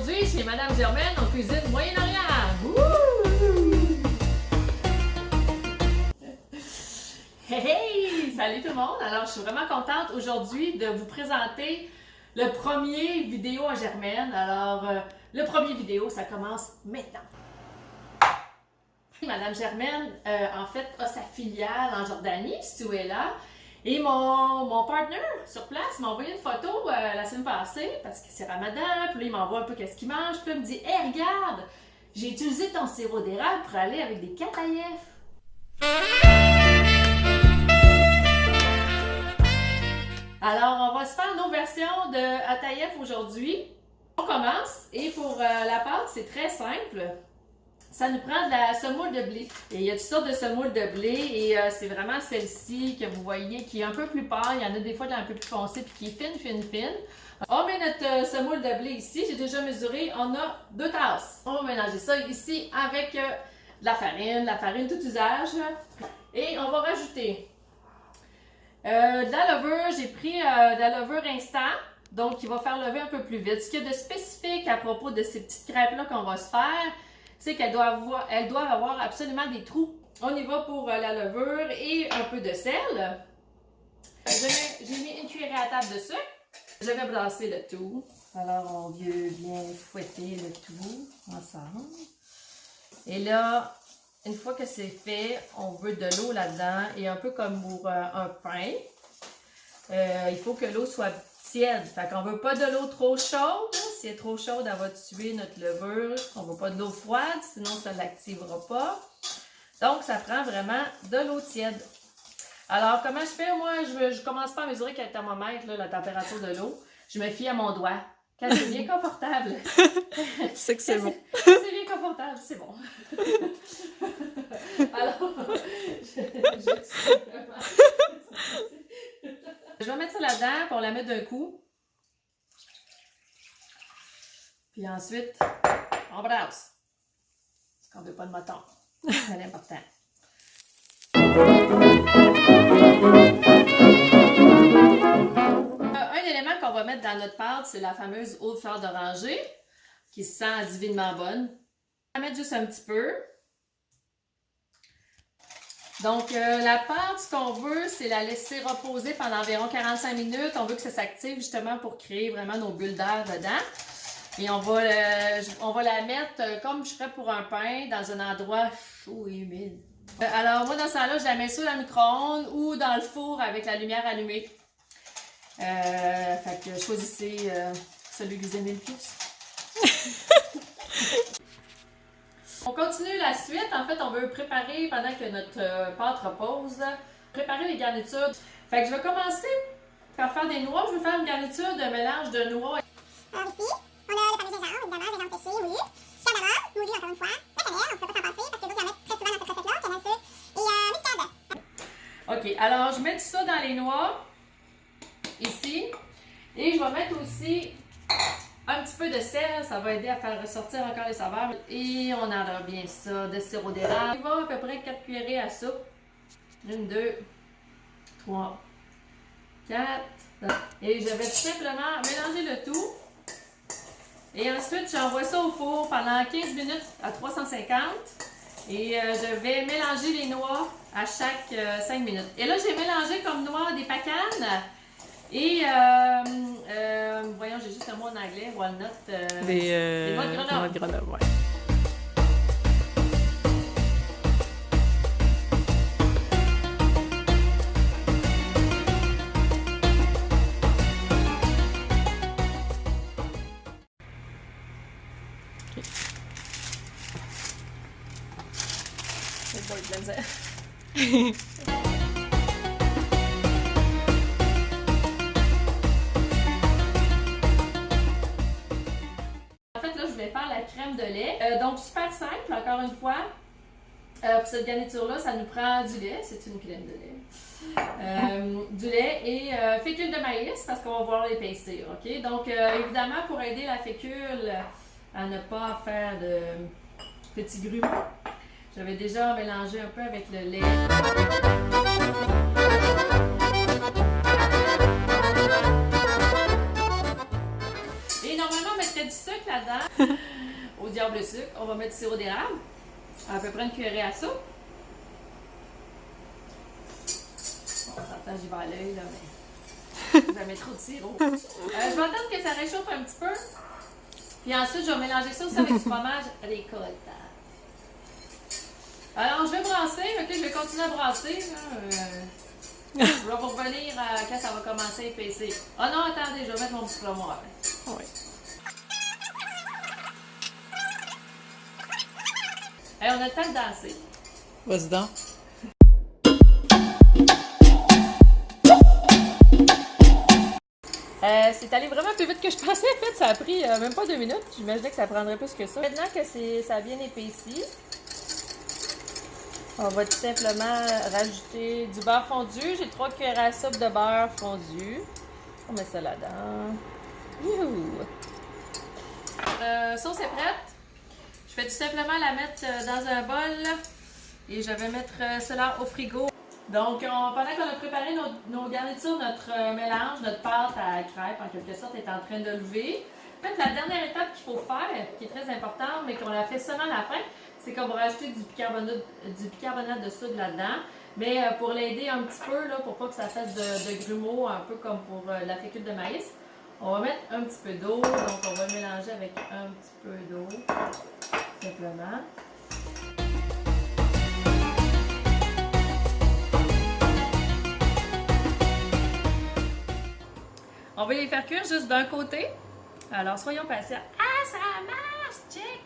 Aujourd'hui, chez Madame Germaine, on cuisine Moyen-Orient. Hey, hey! Salut tout le monde! Alors, je suis vraiment contente aujourd'hui de vous présenter le premier vidéo à Germaine. Alors, le premier vidéo, ça commence maintenant. Madame Germaine, en fait, a sa filiale en Jordanie, si tu es là. Et mon partner sur place m'a envoyé une photo la semaine passée, parce que c'est Ramadan, puis là, il m'envoie un peu qu'est-ce qu'il mange, puis là, il me dit « Hey, regarde, j'ai utilisé ton sirop d'érable pour aller avec des katayef. » Alors, on va se faire nos versions de atayef aujourd'hui. On commence, et pour la pâte, c'est très simple. Ça nous prend de la semoule de blé. Et il y a toutes sortes de semoules de blé et c'est vraiment celle-ci que vous voyez qui est un peu plus pâle. Il y en a des fois un peu plus foncée puis qui est fine. On met notre semoule de blé ici. J'ai déjà mesuré. On a 2 tasses. On va mélanger ça ici avec de la farine tout usage. Et on va rajouter de la levure. J'ai pris de la levure instant. Donc, qui va faire lever un peu plus vite. Ce qu'il y a de spécifique à propos de ces petites crêpes-là qu'on va se faire, c'est qu'elles doivent avoir absolument des trous. On y va pour la levure et un peu de sel. J'ai mis une cuillerée à table de sucre. Je vais brasser le tout. Alors, on vient bien fouetter le tout ensemble. Et là, une fois que c'est fait, on veut de l'eau là-dedans. Et un peu comme pour un pain, il faut que l'eau soit tiède. Fait qu'on veut pas de l'eau trop chaude. Si elle est trop chaude, elle va tuer notre levure. On veut pas de l'eau froide, sinon ça ne l'activera pas. Donc, ça prend vraiment de l'eau tiède. Alors, comment je fais? Moi, je commence pas à mesurer avec le thermomètre, là, la température de l'eau. Je me fie à mon doigt. Quand c'est bien confortable. C'est que c'est bon. C'est bien confortable, c'est bon. Alors, je vais mettre ça là-dedans, puis on la met d'un coup. Puis ensuite, on brasse. Parce qu'on ne veut pas de moton. C'est important. Un élément qu'on va mettre dans notre pâte, c'est la fameuse eau de fleur d'oranger, qui se sent divinement bonne. On va mettre juste un petit peu. Donc, la pâte, ce qu'on veut, c'est la laisser reposer pendant environ 45 minutes. On veut que ça s'active justement pour créer vraiment nos bulles d'air dedans. Et on va la mettre comme je ferais pour un pain, dans un endroit chaud et humide. Alors, moi, dans ce temps-là, je la mets soit dans le micro-ondes ou dans le four avec la lumière allumée. Fait que choisissez celui que vous aimez le plus. On continue la suite. En fait, on veut préparer, pendant que notre pâte repose, préparer les garnitures. Fait que je vais commencer par faire des noix. Je vais faire une garniture de mélange de noix. Alors ici, on a le fameux gingembre, évidemment, gingembre séché, moulu. Cinnamon, moulu encore une fois. La cannelle, on ne peut pas s'en passer parce que d'autres en mettent très souvent dans cette recette-là, cannelle sûre. Et muscade. OK, alors je mets tout ça dans les noix, ici. Et je vais mettre aussi un petit peu de sel, ça va aider à faire ressortir encore les saveurs. Et on adore bien ça, de sirop d'érable. Il va à peu près 4 cuillerées à soupe. 1, 2, 3, 4. Et je vais tout simplement mélanger le tout. Et ensuite, j'envoie ça au four pendant 15 minutes à 350. Et je vais mélanger les noix à chaque 5 minutes. Et là, j'ai mélangé comme noix des pacanes. Et, voyons, j'ai juste un mot en anglais, walnut, des noix de Grenoble. Noix de Grenoble, ouais. C'est bon, de la misère. Faire la crème de lait. Donc, super simple, encore une fois. Pour cette garniture-là, ça nous prend du lait. C'est une crème de lait. Du lait et fécule de maïs parce qu'on va vouloir l'épaissir. OK? Donc, évidemment, pour aider la fécule à ne pas faire de petits grumeaux, j'avais déjà mélangé un peu avec le lait. Et normalement, mettre mettrais du sucre là-dedans. Au diable sucre, on va mettre du sirop d'érable. À peu près une cuillerée à soupe. Bon, j'entends, j'y vais à l'œil, là, mais jamais trop de sirop. Je vais attendre que ça réchauffe un petit peu. Puis ensuite, je vais mélanger ça aussi avec du fromage ricotta. Alors, je vais brasser. Ok, je vais continuer à brasser. Je vais vous revenir quand ça va commencer à épaissir. Ah non, attendez, je vais mettre mon petit froment. Oui. Hey, on a le temps de danser. Vas-y donc. C'est allé vraiment plus vite que je pensais. En fait, ça a pris même pas 2 minutes. J'imaginais que ça prendrait plus que ça. Maintenant que ça a bien épaissi, on va tout simplement rajouter du beurre fondu. J'ai 3 cuillères à soupe de beurre fondu. On met ça là-dedans. Youhou! Sauce est prête. Je vais tout simplement la mettre dans un bol et je vais mettre cela au frigo. Donc, pendant qu'on a préparé nos garnitures, notre mélange, notre pâte à crêpes, en quelque sorte, est en train de lever. En fait, la dernière étape qu'il faut faire, qui est très importante, mais qu'on a fait seulement à la fin, c'est qu'on va rajouter du bicarbonate de soude là-dedans. Mais pour l'aider un petit peu, là, pour pas que ça fasse de grumeaux, un peu comme pour la fécule de maïs, on va mettre un petit peu d'eau. Donc, on va mélanger avec un petit peu d'eau, simplement. On va les faire cuire juste d'un côté. Alors, soyons patients. Ah, ça marche! Check!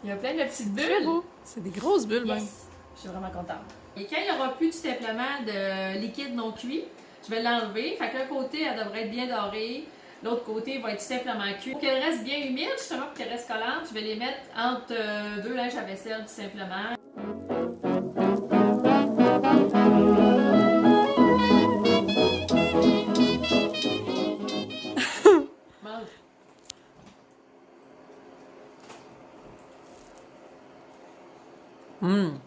Il y a plein de petites bulles. C'est des grosses bulles, même. Yes! Je suis vraiment contente. Et quand il n'y aura plus tout simplement de liquide non cuit, je vais l'enlever. Fait qu'un côté, elle devrait être bien dorée. L'autre côté va être tout simplement cuit. Pour qu'elle reste bien humide, justement, pour qu'elle reste collante, je vais les mettre entre 2 linges à vaisselle, tout simplement. Hum.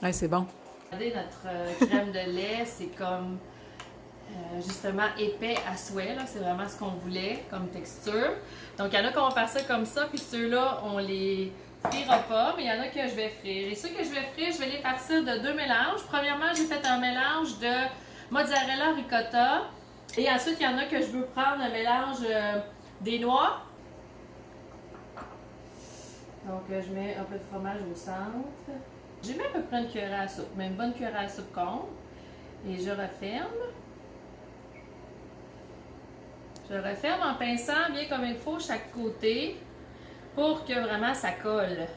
Ouais, c'est bon. Regardez, notre crème de lait, c'est comme justement épais à souhait. C'est vraiment ce qu'on voulait comme texture. Donc, il y en a qui vont faire ça comme ça, puis ceux-là, on les frira pas, mais il y en a que je vais frire. Et ceux que je vais frire, je vais les farcir de 2 mélanges. Premièrement, j'ai fait un mélange de mozzarella ricotta. Et ensuite, il y en a que je veux prendre un mélange des noix. Donc, je mets un peu de fromage au centre. J'ai mis à peu près une cuillère à soupe, mais une bonne cuillère à soupe comble. Et je referme. Je referme en pinçant bien comme il faut chaque côté pour que vraiment ça colle.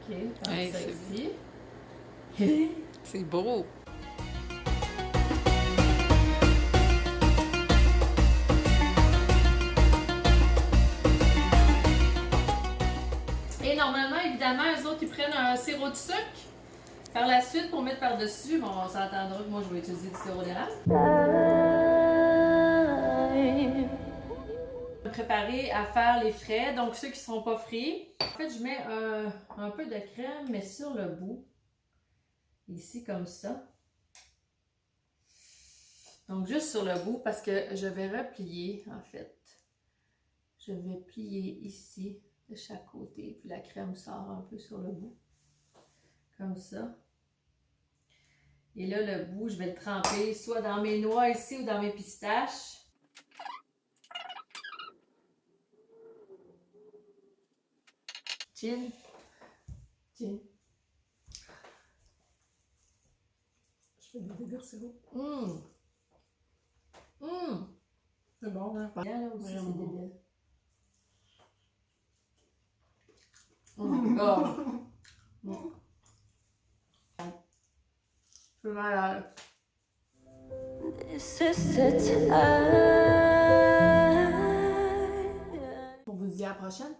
Ok, comme hey, ça ici. C'est beau. Et normalement, évidemment, eux autres, ils prennent un sirop de sucre. Par la suite, pour mettre par-dessus, bon, on s'entendra que moi, je vais utiliser du sirop d'érable. Préparer à faire les frais, donc ceux qui ne seront pas frits. En fait, je mets un peu de crème, mais sur le bout. Ici, comme ça. Donc, juste sur le bout, parce que je vais replier, en fait. Je vais plier ici, de chaque côté, puis la crème sort un peu sur le bout. Comme ça. Et là, le bout, je vais le tremper soit dans mes noix ici ou dans mes pistaches. Chin. Chin. Je fais des dégâts, c'est beau. C'est bon, hein? Bien, là aussi, c'est débile. Oh. Je suis malade. On vous dit à la prochaine.